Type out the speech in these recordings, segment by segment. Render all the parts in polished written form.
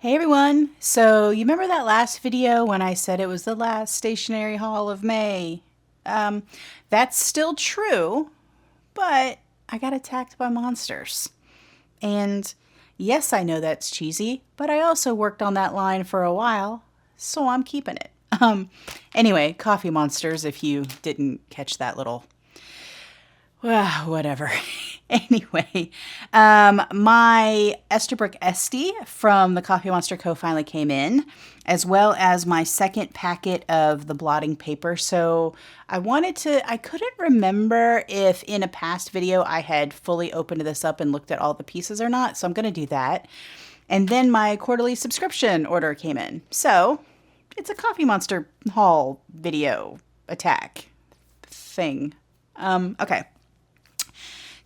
Hey everyone! So you remember that last video when I said it was the last stationery haul of May? Um, that's still true, but I got attacked by monsters. And yes, I know that's cheesy, but I also worked on that line for a while, so I'm keeping it. Anyway, Coffee Monsters, if you didn't catch that little well, whatever. Anyway, my Esterbrook Estie from the Coffee Monsterz Co finally came in, as well as my second packet of the blotting paper. So I couldn't remember if in a past video I had fully opened this up and looked at all the pieces or not. So I'm going to do that. And then my quarterly subscription order came in. So it's a Coffee Monster haul video attack thing. Okay.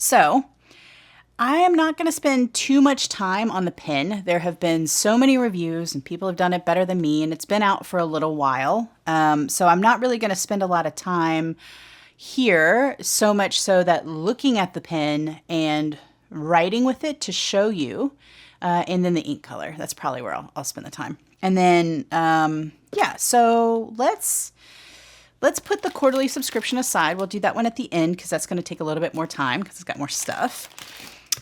So I am not going to spend too much time on the pen. There have been so many reviews and people have done it better than me, and it's been out for a little while. So I'm not really going to spend a lot of time here, so much so that looking at the pen and writing with it to show you, and then the ink color. That's probably where I'll spend the time. And then, yeah, so let's put the quarterly subscription aside. We'll do that one at the end because that's going to take a little bit more time because it's got more stuff.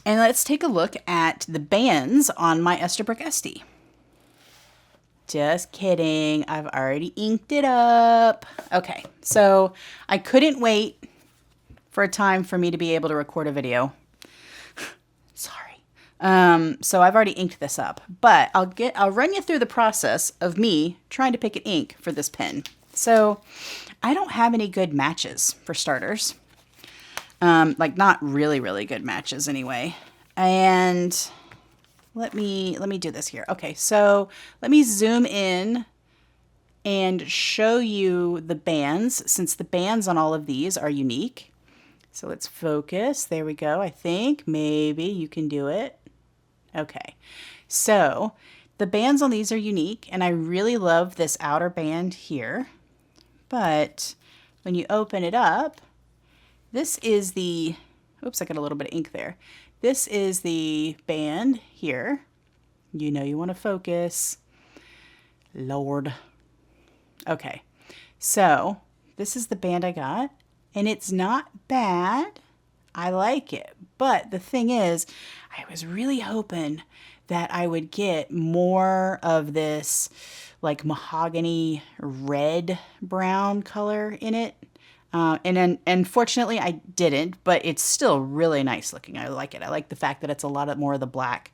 And let's take a look at the bands on my Esterbrook Estie. Just kidding. I've already inked it up. Okay, so I couldn't wait for a time for me to be able to record a video. Sorry. So I've already inked this up, but I'll run you through the process of me trying to pick an ink for this pen. So I don't have any good matches for starters. Like not really, really good matches anyway. And let me do this here. Okay, so let me zoom in and show you the bands, since the bands on all of these are unique. So let's focus. There we go. I think maybe you can do it. Okay, so the bands on these are unique, and I really love this outer band here. But when you open it up, this is the, oops, I got a little bit of ink there. This is the band here. You know you want to focus. Lord. Okay, so this is the band I got, and it's not bad. I like it. But the thing is, I was really hoping that I would get more of this like mahogany red brown color in it. And unfortunately I didn't, but it's still really nice looking. I like it. I like the fact that it's a lot more of the black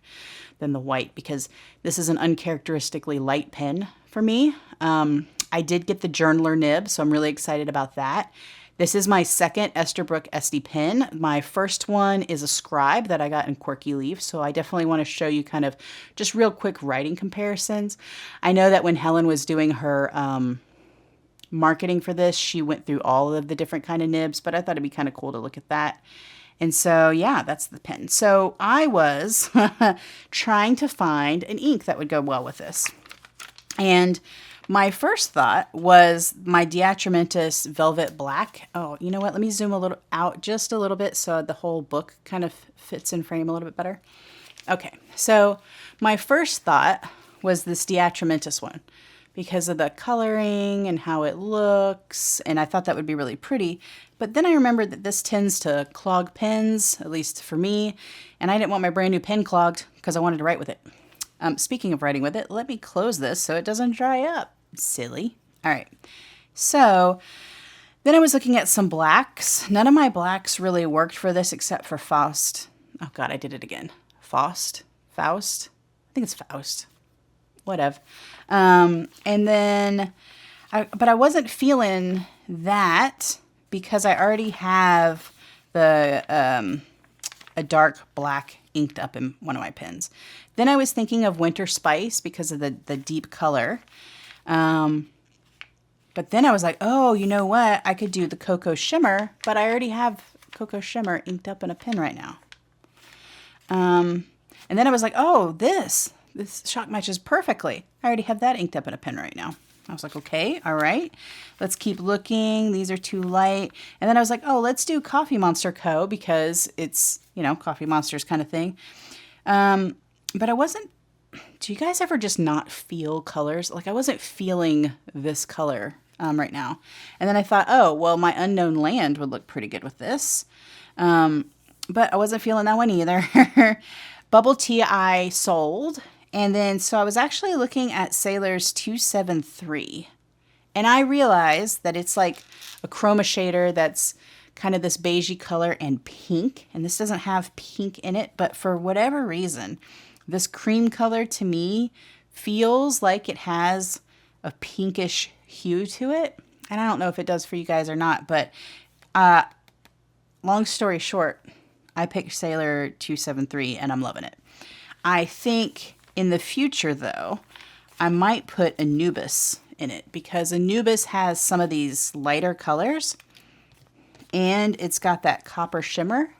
than the white, because this is an uncharacteristically light pen for me. I did get the journaler nib, so I'm really excited about that. This is my second Esterbrook Estie pen. My first one is a scribe that I got in Quirky Leaf, so I definitely want to show you kind of just real quick writing comparisons. I know that when Helen was doing her marketing for this, she went through all of the different kind of nibs, but I thought it'd be kind of cool to look at that. And so, yeah, that's the pen. So I was trying to find an ink that would go well with this. And my first thought was my Diatramentus Velvet Black. Oh, you know what? Let me zoom a little out just a little bit so the whole book kind of fits in frame a little bit better. Okay, so my first thought was this Diatramentus one because of the coloring and how it looks, and I thought that would be really pretty. But then I remembered that this tends to clog pens, at least for me, and I didn't want my brand new pen clogged because I wanted to write with it. Speaking of writing with it, let me close this so it doesn't dry up. Silly. All right. So then I was looking at some blacks. None of my blacks really worked for this except for Faust. Oh God, I did it again. Faust? Faust? I think it's Faust. Whatever. And then, but I wasn't feeling that because I already have the a dark black inked up in one of my pens. Then I was thinking of Winter Spice because of the deep color. But then I was like, oh, you know what? I could do the Cocoa Shimmer, but I already have Cocoa Shimmer inked up in a pen right now. And then I was like, oh, this shock matches perfectly. I already have that inked up in a pen right now. I was like, okay, all right, let's keep looking. These are too light. And then I was like, oh, let's do Coffee Monsterz Co. because it's, you know, Coffee Monsters kind of thing. But I wasn't do you guys ever just not feel colors? Like I wasn't feeling this color right now. And then I thought, oh, well, my unknown land would look pretty good with this. But I wasn't feeling that one either. Bubble tea I sold. And then, so I was actually looking at Sailor's 273. And I realized that it's like a chroma shader that's kind of this beigey color and pink. And this doesn't have pink in it, but for whatever reason, this cream color to me feels like it has a pinkish hue to it. And I don't know if it does for you guys or not, but long story short, I picked Sailor 273 and I'm loving it. I think in the future though, I might put Anubis in it because Anubis has some of these lighter colors and it's got that copper shimmer.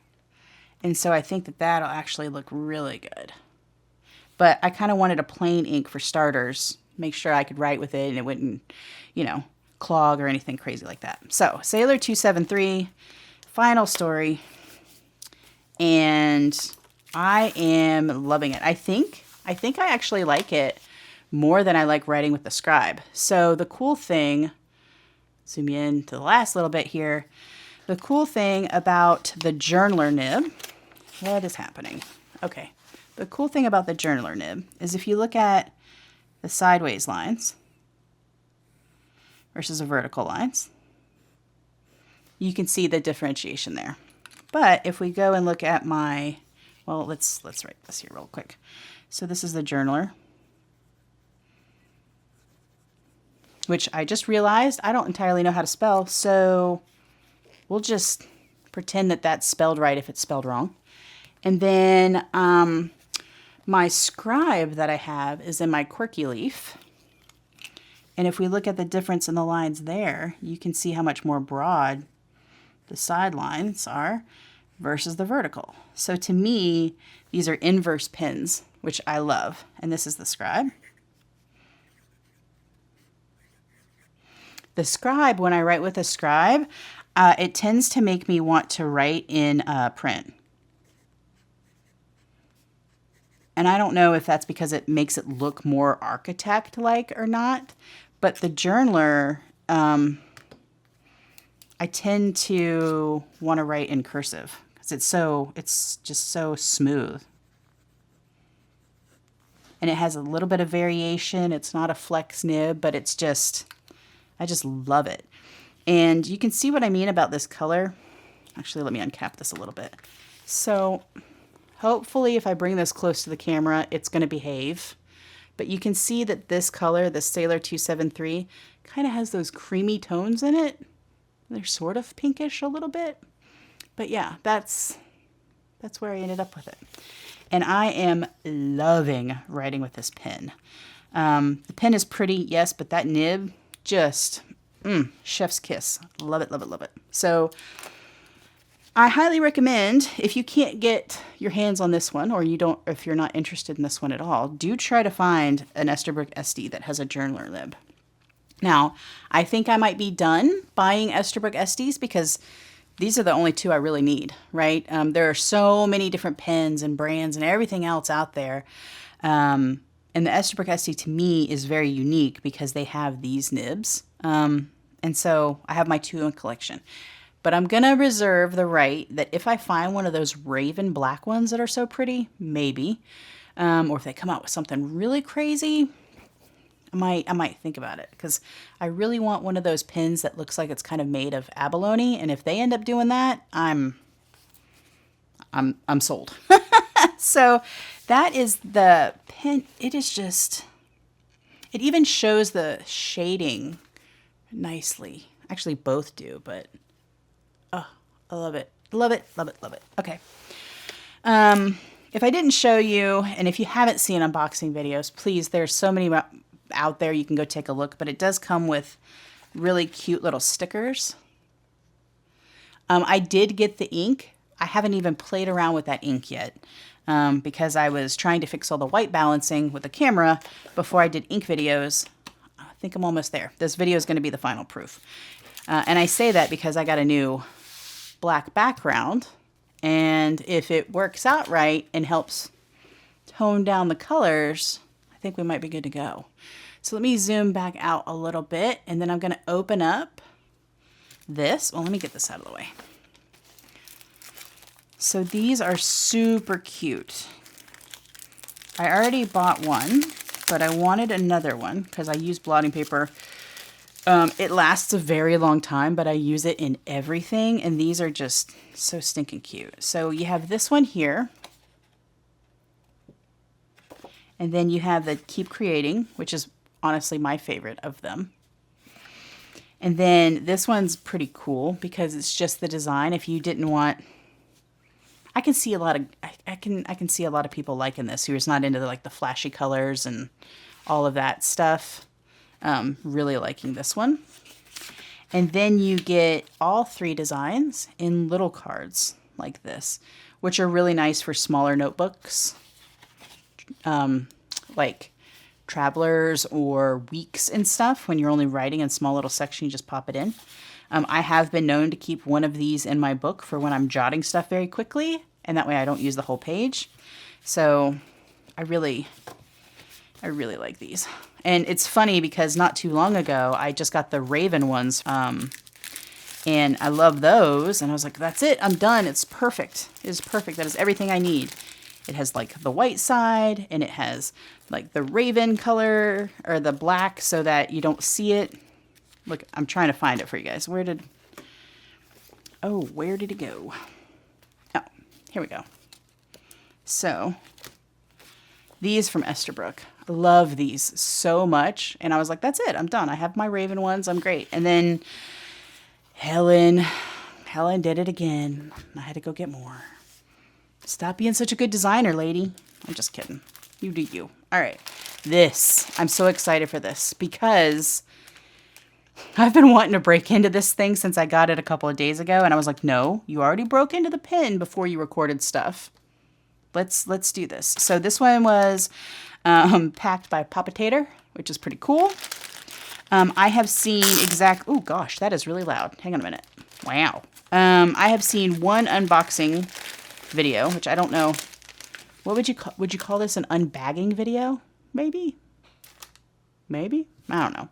And so I think that that'll actually look really good. But I kind of wanted a plain ink for starters, make sure I could write with it and it wouldn't, you know, clog or anything crazy like that. So Sailor 273, final story. And I am loving it. I think I actually like it more than I like writing with the scribe. So the cool thing, zoom in to the last little bit here. The cool thing about the journaler nib, what is happening? Okay. The cool thing about the journaler nib is if you look at the sideways lines versus the vertical lines, you can see the differentiation there. But if we go and look at my, well, let's write this here real quick. So this is the journaler, which I just realized I don't entirely know how to spell, so we'll just pretend that that's spelled right if it's spelled wrong. And then my scribe that I have is in my quirky leaf. And if we look at the difference in the lines there, you can see how much more broad the side lines are versus the vertical. So to me, these are inverse pins, which I love. And this is the scribe. The scribe, when I write with a scribe, it tends to make me want to write in print. And I don't know if that's because it makes it look more architect-like or not, but the journaler, I tend to want to write in cursive because it's just so smooth. And it has a little bit of variation. It's not a flex nib, but it's just, I just love it. And you can see what I mean about this color. Actually, let me uncap this a little bit. So hopefully if I bring this close to the camera, it's going to behave. But you can see that this color, the Sailor 273, kind of has those creamy tones in it. They're sort of pinkish a little bit. But yeah, that's where I ended up with it. And I am loving writing with this pen. The pen is pretty, yes, but that nib, just chef's kiss. Love it, love it, love it. So I highly recommend, if you can't get your hands on this one, or if you're not interested in this one at all, do try to find an Esterbrook Estie that has a journaler nib. Now, I think I might be done buying Esterbrook Esties because these are the only two I really need, right? There are so many different pens and brands and everything else out there. And the Esterbrook Estie to me is very unique because they have these nibs. And so I have my two in collection. But I'm going to reserve the right that if I find one of those raven black ones that are so pretty, maybe, or if they come out with something really crazy, I might think about it because I really want one of those pins that looks like it's kind of made of abalone. And if they end up doing that, I'm sold. So that is the pen. It is just, it even shows the shading nicely. Actually, both do, but oh, I love it. Love it, love it, love it. Okay. If I didn't show you, and if you haven't seen unboxing videos, please, there's so many out there, you can go take a look, but it does come with really cute little stickers. I did get the ink. I haven't even played around with that ink yet because I was trying to fix all the white balancing with the camera before I did ink videos. I think I'm almost there. This video is going to be the final proof. And I say that because I got a new black background, and if it works out right and helps tone down the colors, I think we might be good to go. So let me zoom back out a little bit, and then I'm going to open up this. Well, let me get this out of the way. So these are super cute. I already bought one, but I wanted another one because I use blotting paper. It lasts a very long time, but I use it in everything, and these are just so stinking cute. So you have this one here, and then you have the Keep Creating, which is honestly my favorite of them. And then this one's pretty cool because it's just the design. If you didn't want, I can see a lot of I can see a lot of people liking this who is not into the flashy colors and all of that stuff. Really liking this one. And then you get all 3 designs in little cards like this, which are really nice for smaller notebooks, like travelers or weeks and stuff. When you're only writing in small little sections, you just pop it in. I have been known to keep one of these in my book for when I'm jotting stuff very quickly, and that way I don't use the whole page. So I really like these. And it's funny because not too long ago, I just got the Raven ones, and I love those. And I was like, that's it. I'm done. It's perfect. It's perfect. That is everything I need. It has the white side, and it has the Raven color or the black so that you don't see it. Look, I'm trying to find it for you guys. Where did it go? Oh, here we go. So these from Esterbrook. I love these so much. And I was like, that's it. I'm done. I have my Raven ones. I'm great. And then Helen did it again. I had to go get more. Stop being such a good designer, lady. I'm just kidding. You do you. All right. I'm so excited for this because I've been wanting to break into this thing since I got it a couple of days ago. And I was like, no, you already broke into the pen before you recorded stuff. Let's do this. So this one was packed by Papa Tater, which is pretty cool. I have seen oh gosh, that is really loud. Hang on a minute. Wow. I have seen one unboxing video, which I don't know. What would you call this? An unbagging video? Maybe? I don't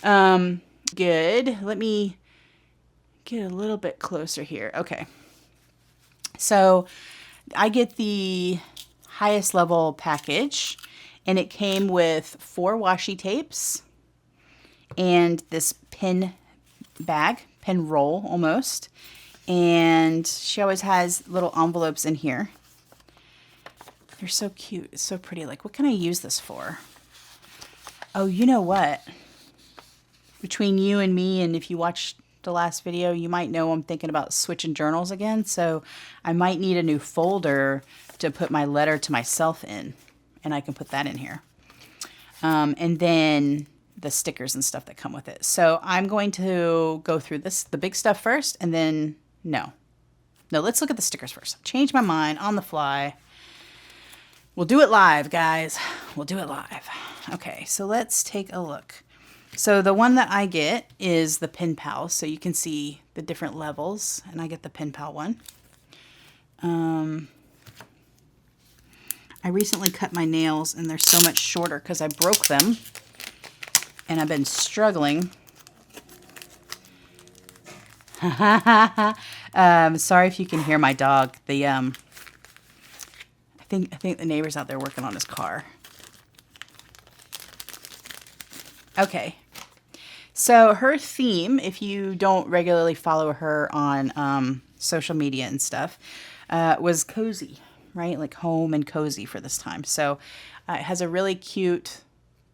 know. Good. Let me get a little bit closer here. Okay. So I get the highest level package, and it came with 4 washi tapes and this pen roll almost. And she always has little envelopes in here. They're so cute. It's so pretty. What can I use this for? Oh, you know what? Between you and me, and if you watched the last video, you might know I'm thinking about switching journals again. So I might need a new folder to put my letter to myself in, and I can put that in here. And then the stickers and stuff that come with it. So I'm going to go through the big stuff first, and then no, let's look at the stickers first. Change my mind on the fly. We'll do it live, guys. We'll do it live. Okay, so let's take a look. So the one that I get is the Pen Pal, so you can see the different levels, and I get the Pen Pal one. I recently cut my nails, and they're so much shorter because I broke them, and I've been struggling. Sorry if you can hear my dog. I think the neighbor's out there working on his car. Okay. So her theme, if you don't regularly follow her on social media and stuff, was cozy, right? Home and cozy for this time. So it has a really cute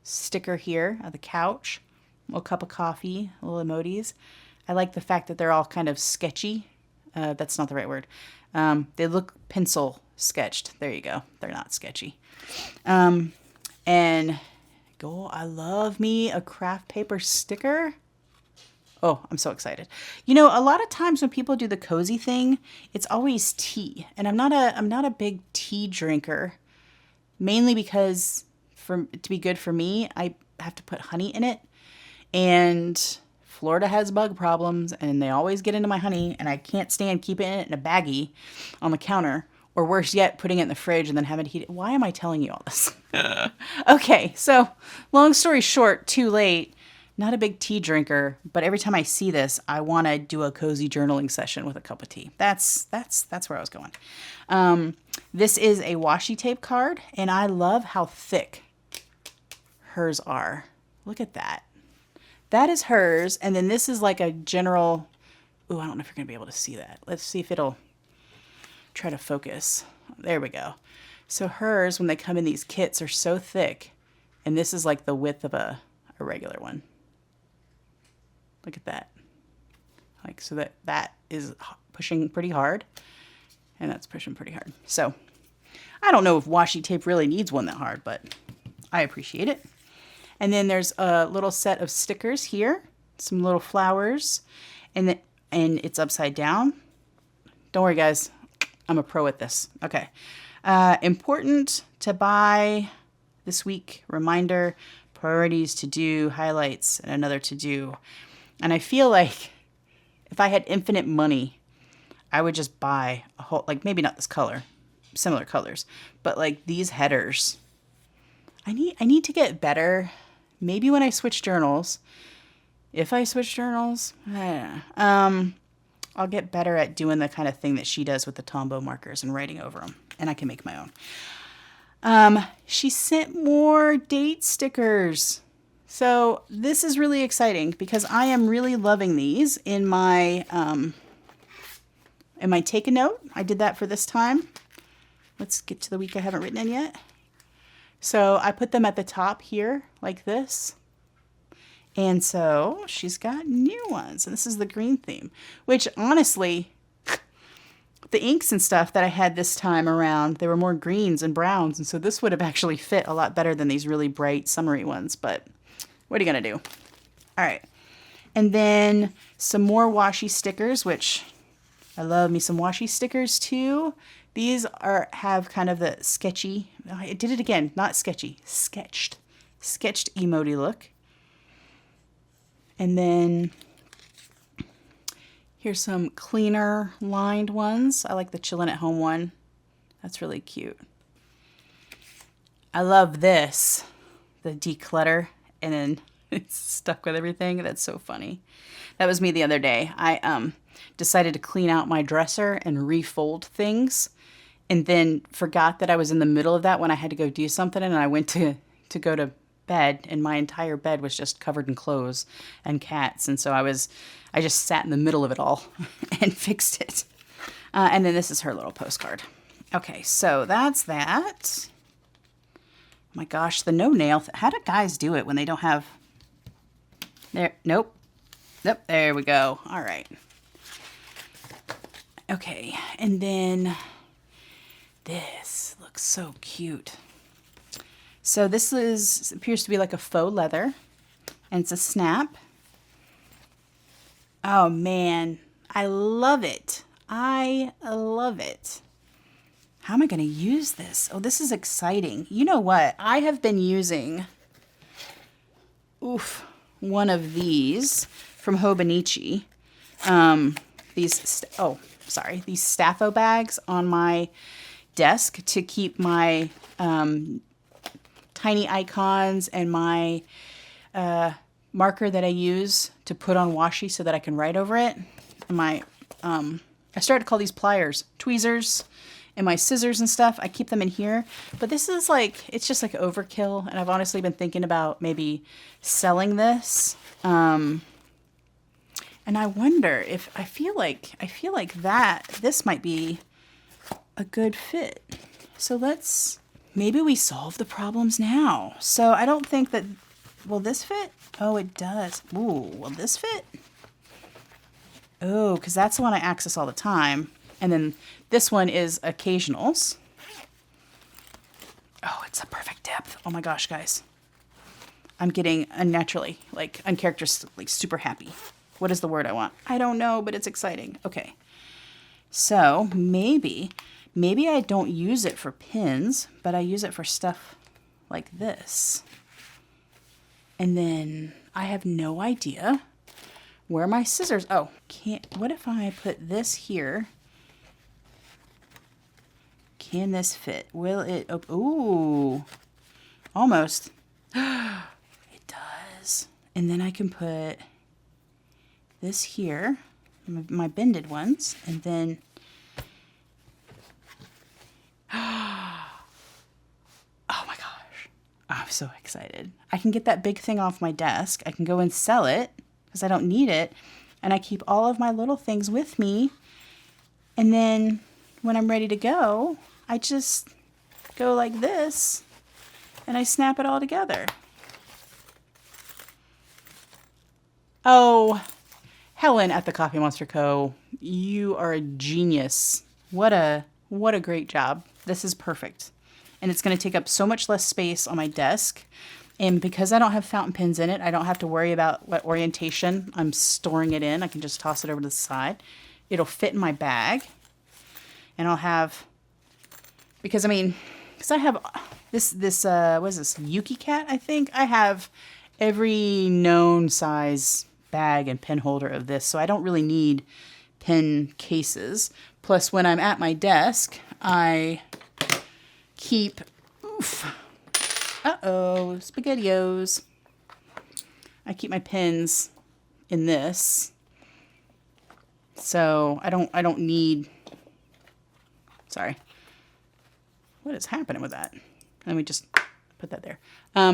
sticker here of the couch, a little cup of coffee, little emojis. I like the fact that they're all kind of sketchy. That's not the right word. They look pencil sketched. There you go. They're not sketchy. And I love me a craft paper sticker. Oh, I'm so excited. A lot of times when people do the cozy thing, it's always tea. And I'm not a big tea drinker, mainly because to be good for me, I have to put honey in it. And Florida has bug problems, and they always get into my honey, and I can't stand keeping it in a baggie on the counter Or worse yet, putting it in the fridge and then having to heat it. Why am I telling you all this? Okay, so long story short, too late. Not a big tea drinker, but every time I see this, I want to do a cozy journaling session with a cup of tea. That's where I was going. This is a washi tape card, and I love how thick hers are. Look at that. That is hers, and then this is like a general... Ooh, I don't know if you're going to be able to see that. Let's see if it'll try to focus. There we go. So hers, when they come in these kits, are so thick, and this is like the width of a regular one. Look at that. Like, so that is pushing pretty hard, and that's pushing pretty hard. So I don't know if washi tape really needs one that hard, but I appreciate it. And then there's a little set of stickers here, some little flowers, and it's upside down. Don't worry, guys. I'm a pro at this. Okay. Important to buy this week. Reminder, priorities to do, highlights, and another to do. And I feel like if I had infinite money, I would just buy a whole, like maybe not this color, similar colors, but like these headers. I need to get better. Maybe when I switch journals, if I switch journals, I don't know. I'll get better at doing the kind of thing that she does with the Tombow markers and writing over them. And I can make my own. She sent more date stickers. So this is really exciting because I am really loving these in my take a note. I did that for this time. Let's get to the week I haven't written in yet. So I put them at the top here like this. And so she's got new ones, and this is the green theme, which honestly, the inks and stuff that I had this time around, they were more greens and browns, and so this would have actually fit a lot better than these really bright summery ones, but what are you going to do? All right. And then some more washi stickers, which I love me some washi stickers too. These have kind of the sketchy, I did it again, not sketchy, sketched emoji look. And then here's some cleaner lined ones. I like the chillin' at home one. That's really cute. I love this, the declutter, and then it's stuck with everything. That's so funny. That was me the other day. I decided to clean out my dresser and refold things, and then forgot that I was in the middle of that when I had to go do something, and I went to go to bed, and my entire bed was just covered in clothes and cats, and so I just sat in the middle of it all and fixed it. And then this is her little postcard. Okay, so that's that. Oh my gosh, the no nail. How do guys do it when they don't have... There, nope. There we go. All right. Okay, and then this looks so cute. So this appears to be like a faux leather, and it's a snap. Oh man, I love it. I love it. How am I going to use this? Oh, this is exciting. You know what? I have been using one of these from Hobonichi. These Staffo bags on my desk to keep my tiny icons and my marker that I use to put on washi so that I can write over it. And my I started to call these pliers tweezers, and my scissors and stuff. I keep them in here, but this is like, it's just like overkill, and I've honestly been thinking about maybe selling this. And I wonder if I feel like that this might be a good fit. So maybe we solve the problems now. So I don't think that, will this fit? Oh, it does. Ooh, will this fit? Oh, because that's the one I access all the time. And then this one is occasionals. Oh, it's a perfect depth. Oh my gosh, guys. I'm getting unnaturally, uncharacteristically super happy. What is the word I want? I don't know, but it's exciting. Okay. So maybe I don't use it for pins, but I use it for stuff like this. And then I have no idea where my scissors, what if I put this here Can this fit? Will it open? Ooh, almost. It does. And then I can put this here, my bended ones, and then oh my gosh, I'm so excited. I can get that big thing off my desk. I can go and sell it because I don't need it, and I keep all of my little things with me, and then when I'm ready to go, I just go like this and I snap it all together. Oh, Helen at the Coffee Monsterz Co, you are a genius. What a great job. This is perfect. And it's going to take up so much less space on my desk. And because I don't have fountain pens in it, I don't have to worry about what orientation I'm storing it in. I can just toss it over to the side. It'll fit in my bag. And I'll have, because I have this what is this, Yuki Cat, I think? I have every known size bag and pen holder of this, so I don't really need pen cases. Plus, when I'm at my desk, I keep, SpaghettiOs. I keep my pens in this, so I don't need, sorry. What is happening with that? Let me just put that there.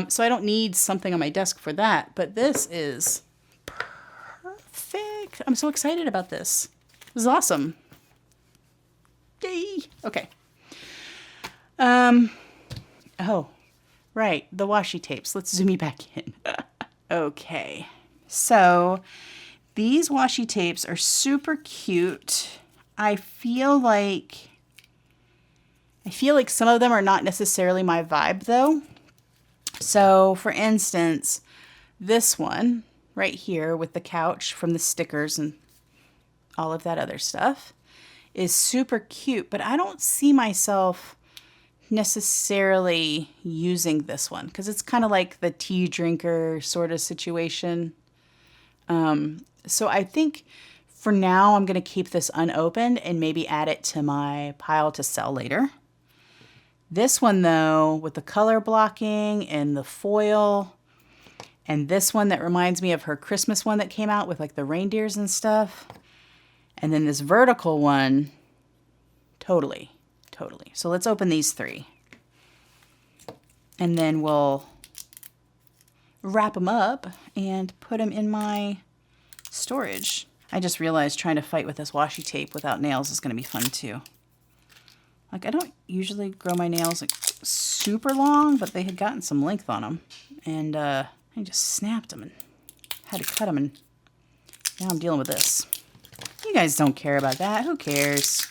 So I don't need something on my desk for that, but this is perfect. I'm so excited about this. This is awesome. Yay. Okay. Oh, right. The washi tapes. Let's zoom you back in. Okay. So these washi tapes are super cute. I feel like some of them are not necessarily my vibe though. So for instance, this one right here with the couch from the stickers and all of that other stuff is super cute, but I don't see myself necessarily using this one because it's kind of like the tea drinker sort of situation. So I think for now I'm going to keep this unopened and maybe add it to my pile to sell later. This one though, with the color blocking and the foil, and this one that reminds me of her Christmas one that came out with like the reindeers and stuff. And then this vertical one, totally. So let's open these three. And then we'll wrap them up and put them in my storage. I just realized trying to fight with this washi tape without nails is going to be fun too. Like, I don't usually grow my nails like super long, but they had gotten some length on them. And I just snapped them and had to cut them, and now I'm dealing with this. You guys don't care about that. Who cares?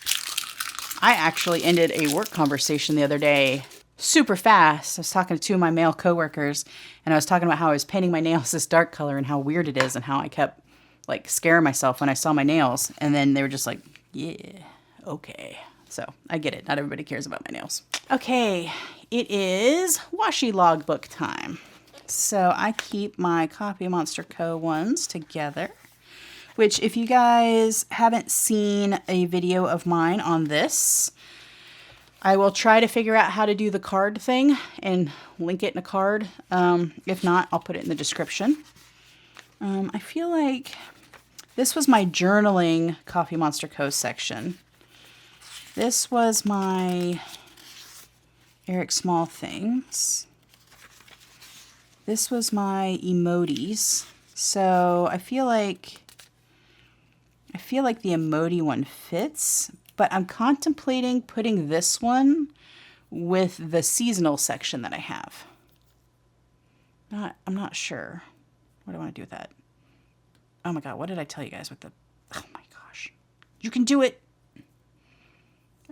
I actually ended a work conversation the other day super fast. I was talking to two of my male coworkers, and I was talking about how I was painting my nails this dark color and how weird it is and how I kept like scaring myself when I saw my nails. And then they were just like, yeah, okay. So I get it. Not everybody cares about my nails. Okay, it is washi logbook time. So I keep my Coffee Monsterz Co ones together, which if you guys haven't seen a video of mine on this, I will try to figure out how to do the card thing and link it in a card. If not, I'll put it in the description. I feel like this was my journaling Coffee Monsterz Co section. This was my Eric Small things. This was my emojis. So I feel like the emoji one fits, but I'm contemplating putting this one with the seasonal section that I have. I'm not sure. What do I want to do with that? Oh my God, what did I tell you guys with the, oh my gosh. You can do it.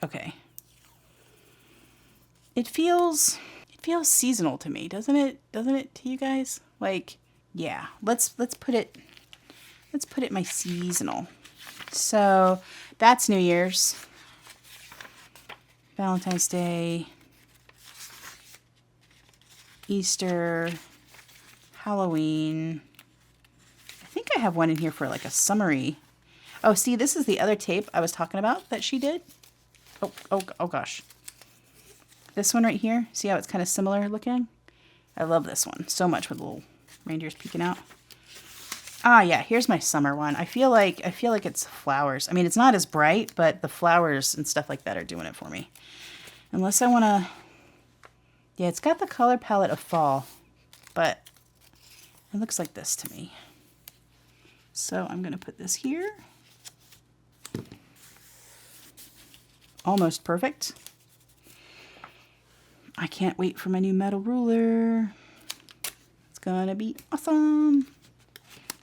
Okay. It feels seasonal to me, doesn't it? Doesn't it to you guys? Like, yeah. Let's put it my seasonal. So that's New Year's, Valentine's Day, Easter, Halloween. I think I have one in here for like a summary. Oh, see, this is the other tape I was talking about that she did. Oh gosh. This one right here, see how it's kind of similar looking? I love this one so much with little reindeers peeking out. Ah, yeah, here's my summer one. I feel like it's flowers. I mean, it's not as bright, but the flowers and stuff like that are doing it for me. Unless I want to... Yeah, it's got the color palette of fall, but it looks like this to me. So I'm going to put this here. Almost perfect. I can't wait for my new metal ruler. It's going to be awesome.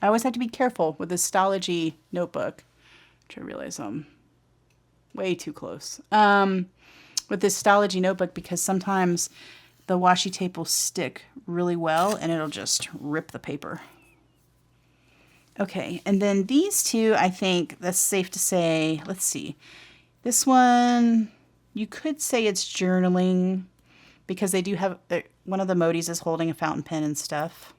I always have to be careful with this Stalogy notebook, which I realize I'm way too close. With this Stalogy notebook, because sometimes the washi tape will stick really well and it'll just rip the paper. Okay, and then these two, I think that's safe to say, let's see. This one, you could say it's journaling because they do have, one of the Modis is holding a fountain pen and stuff.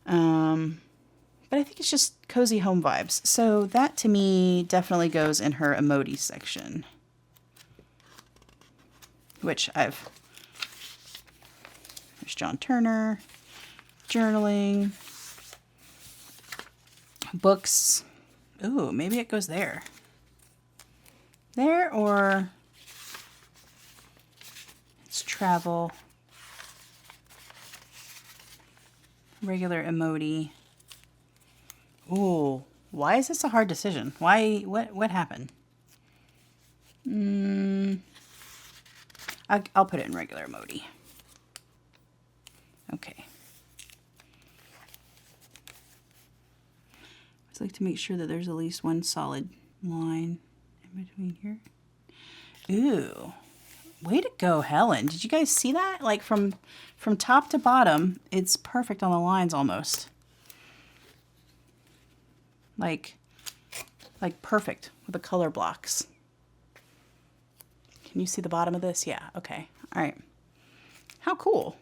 But I think it's just cozy home vibes. So that to me definitely goes in her emoji section, which there's John Turner, journaling, books. Ooh, maybe it goes there. There, or it's travel, regular emoji. Ooh, why is this a hard decision? Why, what happened? I'll put it in regular emoji. Okay. I'd like to make sure that there's at least one solid line in between here. Ooh, way to go, Helen. Did you guys see that? Like from top to bottom, it's perfect on the lines almost. Like perfect with the color blocks. Can you see the bottom of this? Yeah, okay. All right. How cool.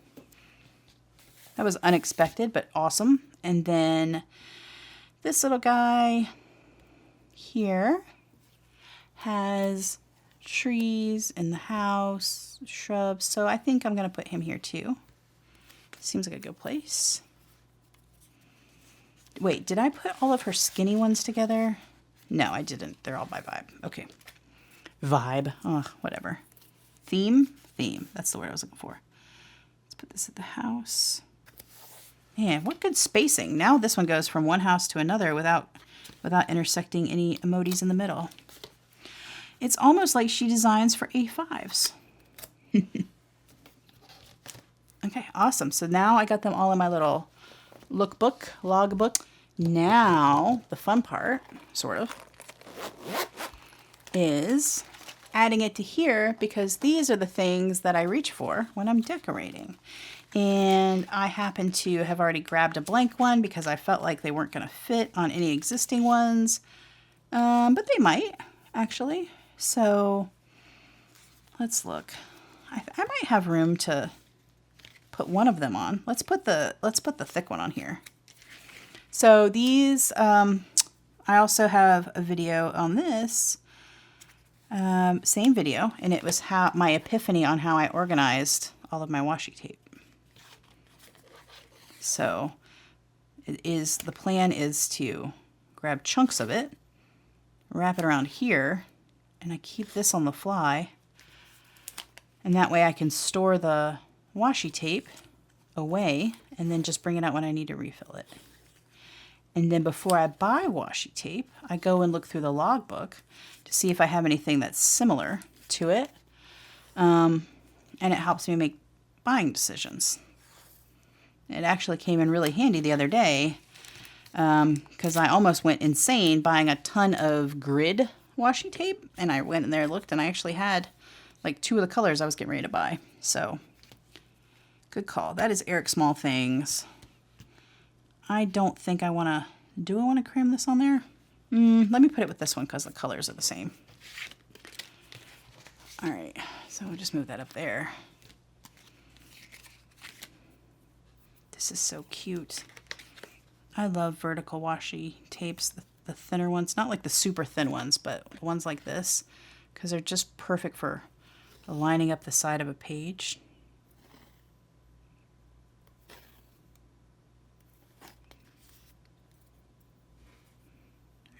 That was unexpected, but awesome. And then this little guy here has trees in the house, shrubs. So I think I'm going to put him here too. Seems like a good place. Wait, did I put all of her skinny ones together? No, I didn't. They're all by vibe. Okay. Vibe. Oh, whatever. Theme? Theme. That's the word I was looking for. Let's put this at the house. Man, what good spacing. Now this one goes from one house to another without intersecting any emojis in the middle. It's almost like she designs for A5s. Okay, awesome. So now I got them all in my little logbook. Now, the fun part, sort of, is adding it to here because these are the things that I reach for when I'm decorating. And I happen to have already grabbed a blank one because I felt like they weren't going to fit on any existing ones. But they might, actually. So, let's look. I might have room to put one of them on. Let's put the thick one on here. So these, I also have a video on this, same video, and it was my epiphany on how I organized all of my washi tape. So the plan is to grab chunks of it, wrap it around here, and I keep this on the fly, and that way I can store the washi tape away and then just bring it out when I need to refill it. And then before I buy washi tape, I go and look through the logbook to see if I have anything that's similar to it. And it helps me make buying decisions. It actually came in really handy the other day because I almost went insane buying a ton of grid washi tape. And I went in there and looked, and I actually had like 2 of the colors I was getting ready to buy. So, good call. That is Eric Small Things. I don't think I want to... Do I want to cram this on there? Let me put it with this one because the colors are the same. All right, so we'll just move that up there. This is so cute. I love vertical washi tapes, the thinner ones. Not like the super thin ones, but ones like this, because they're just perfect for lining up the side of a page.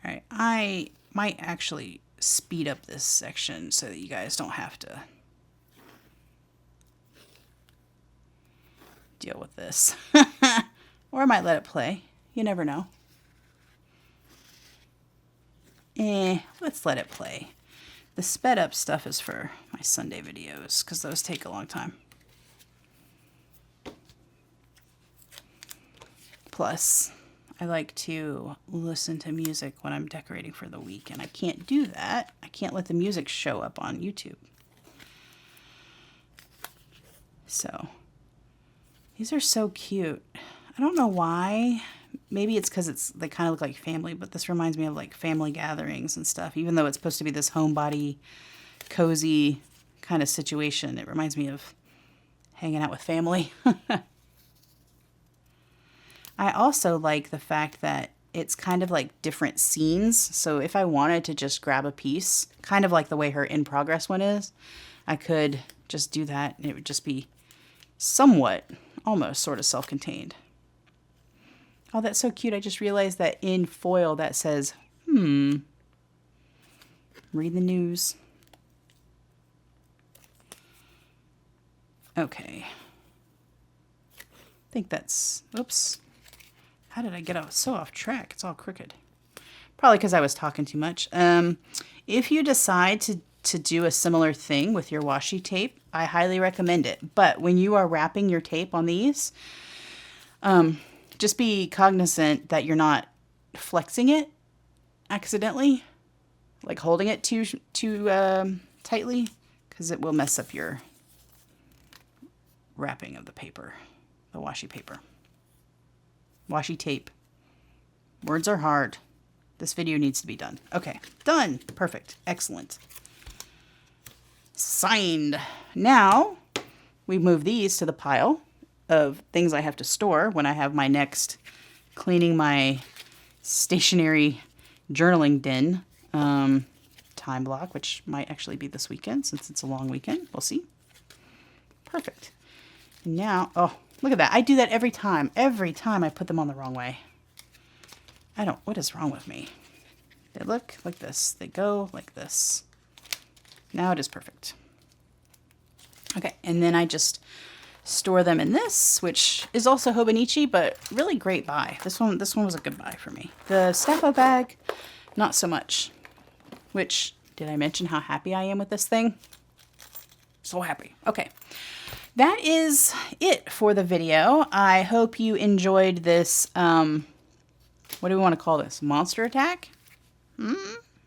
All right, I might actually speed up this section so that you guys don't have to deal with this. Or I might let it play. You never know. Let's let it play. The sped up stuff is for my Sunday videos because those take a long time. Plus, I like to listen to music when I'm decorating for the week, and I can't do that. I can't let the music show up on YouTube. So, these are so cute. I don't know why. Maybe it's because they kind of look like family, but this reminds me of like family gatherings and stuff. Even though it's supposed to be this homebody, cozy kind of situation, it reminds me of hanging out with family. I also like the fact that it's kind of like different scenes. So if I wanted to just grab a piece, kind of like the way her in progress one is, I could just do that and it would just be somewhat, almost sort of self-contained. Oh, that's so cute. I just realized that in foil that says, read the news. Okay. I think that's, oops. How did I get so off track? It's all crooked. Probably because I was talking too much. If you decide to do a similar thing with your washi tape, I highly recommend it. But when you are wrapping your tape on these, just be cognizant that you're not flexing it accidentally, like holding it too tightly, because it will mess up your wrapping of the paper, the washi paper. Washi tape. Words are hard. This video needs to be done. Okay, done. Perfect. Excellent. Signed. Now, we move these to the pile of things I have to store when I have my next cleaning my stationery journaling den time block, which might actually be this weekend since it's a long weekend. We'll see. Perfect. Now, oh, look at that. I do that every time. Every time I put them on the wrong way. What is wrong with me? They look like this. They go like this. Now it is perfect. Okay, and then I just store them in this, which is also Hobonichi, but really great buy. This one was a good buy for me. The Staffo bag, not so much. Which, did I mention how happy I am with this thing? So happy. Okay. That is it for the video. I hope you enjoyed this, what do we want to call this? Monster attack? I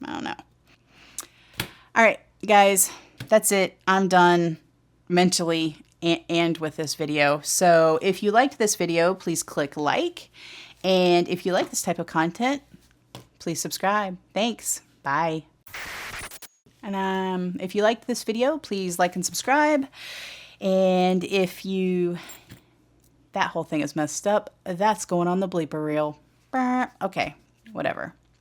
don't know. All right, guys, that's it. I'm done mentally and with this video. So if you liked this video, please click like. And if you like this type of content, please subscribe. Thanks. Bye. And if you liked this video, please like and subscribe. And if that whole thing is messed up, that's going on the bleeper reel. Okay, whatever.